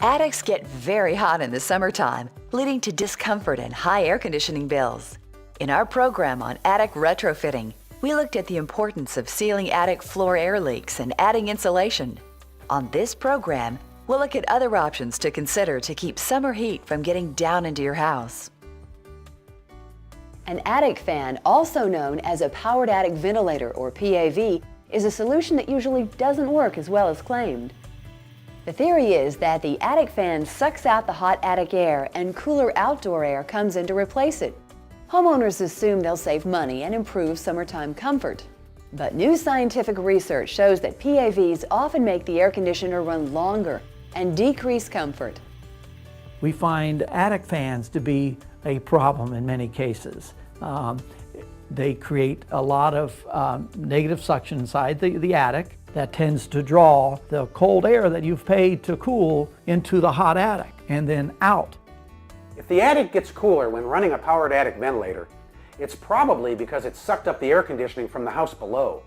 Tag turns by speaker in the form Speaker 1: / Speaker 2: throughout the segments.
Speaker 1: Attics get very hot in the summertime, leading to discomfort and high air conditioning bills. In our program on attic retrofitting, we looked at the importance of sealing attic floor air leaks and adding insulation. On this program, we'll look at other options to consider to keep summer heat from getting down into your house.
Speaker 2: An attic fan, also known as a powered attic ventilator or PAV, is a solution that usually doesn't work as well as claimed. The theory is that the attic fan sucks out the hot attic air and cooler outdoor air comes in to replace it. Homeowners assume they'll save money and improve summertime comfort. But new scientific research shows that PAVs often make the air conditioner run longer and decrease comfort.
Speaker 3: We find attic fans to be a problem in many cases. They create a lot of negative suction inside the attic that tends to draw the cold air that you've paid to cool into the hot attic and then out.
Speaker 4: If the attic gets cooler when running a powered attic ventilator, it's probably because it sucked up the air conditioning from the house below.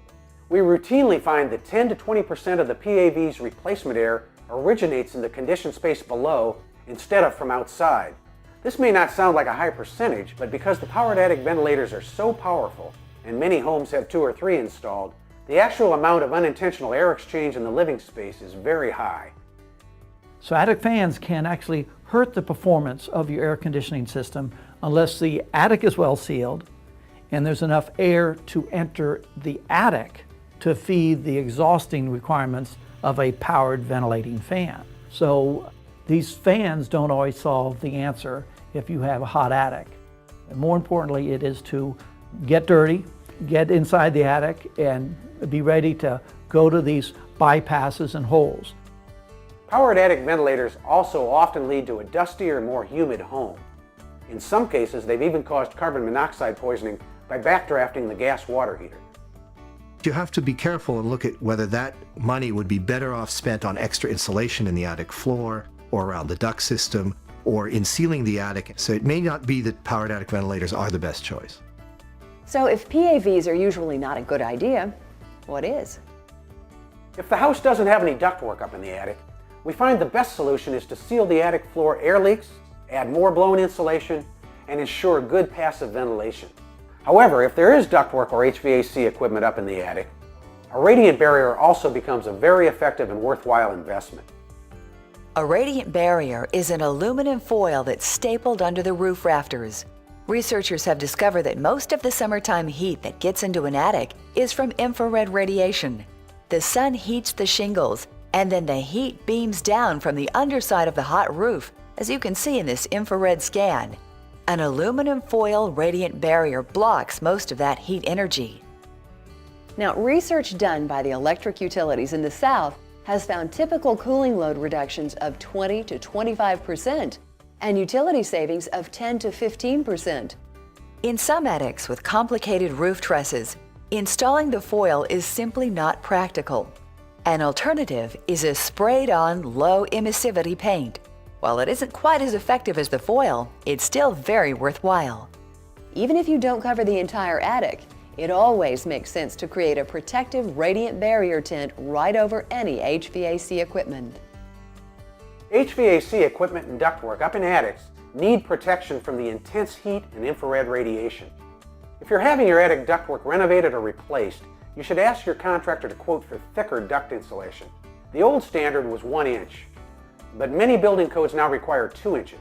Speaker 4: We routinely find that 10 to 20% of the PAV's replacement air originates in the conditioned space below instead of from outside. This may not sound like a high percentage, but because the powered attic ventilators are so powerful, and many homes have 2 or 3 installed, the actual amount of unintentional air exchange in the living space is very high.
Speaker 3: So attic fans can actually hurt the performance of your air conditioning system unless the attic is well sealed and there's enough air to enter the attic to feed the exhausting requirements of a powered ventilating fan. So these fans don't always solve the answer if you have a hot attic. And more importantly, it is to get dirty, get inside the attic, and be ready to go to these bypasses and holes.
Speaker 4: Powered attic ventilators also often lead to a dustier, more humid home. In some cases, they've even caused carbon monoxide poisoning by backdrafting the gas water heater.
Speaker 5: You have to be careful and look at whether that money would be better off spent on extra insulation in the attic floor or around the duct system or in sealing the attic. So it may not be that powered attic ventilators are the best choice.
Speaker 2: So if PAVs are usually not a good idea, what is?
Speaker 4: If the house doesn't have any ductwork up in the attic, we find the best solution is to seal the attic floor air leaks, add more blown insulation, and ensure good passive ventilation. However, if there is ductwork or HVAC equipment up in the attic, a radiant barrier also becomes a very effective and worthwhile investment.
Speaker 1: A radiant barrier is an aluminum foil that's stapled under the roof rafters. Researchers have discovered that most of the summertime heat that gets into an attic is from infrared radiation. The sun heats the shingles, and then the heat beams down from the underside of the hot roof, as you can see in this infrared scan. An aluminum foil radiant barrier blocks most of that heat energy.
Speaker 2: Now, research done by the electric utilities in the South has found typical cooling load reductions of 20 to 25% and utility savings of 10 to 15%.
Speaker 1: In some attics with complicated roof trusses, installing the foil is simply not practical. An alternative is a sprayed-on low emissivity paint. While it isn't quite as effective as the foil, it's still very worthwhile.
Speaker 2: Even if you don't cover the entire attic, it always makes sense to create a protective radiant barrier tent right over any HVAC equipment.
Speaker 4: HVAC equipment and ductwork up in attics need protection from the intense heat and infrared radiation. If you're having your attic ductwork renovated or replaced, you should ask your contractor to quote for thicker duct insulation. The old standard was 1 inch, but many building codes now require 2 inches.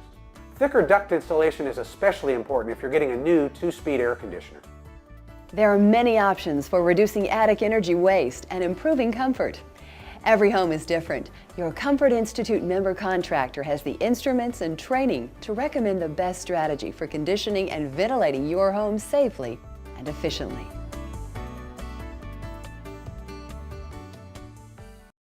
Speaker 4: Thicker duct insulation is especially important if you're getting a new 2-speed air conditioner.
Speaker 2: There are many options for reducing attic energy waste and improving comfort. Every home is different. Your Comfort Institute member contractor has the instruments and training to recommend the best strategy for conditioning and ventilating your home safely and efficiently.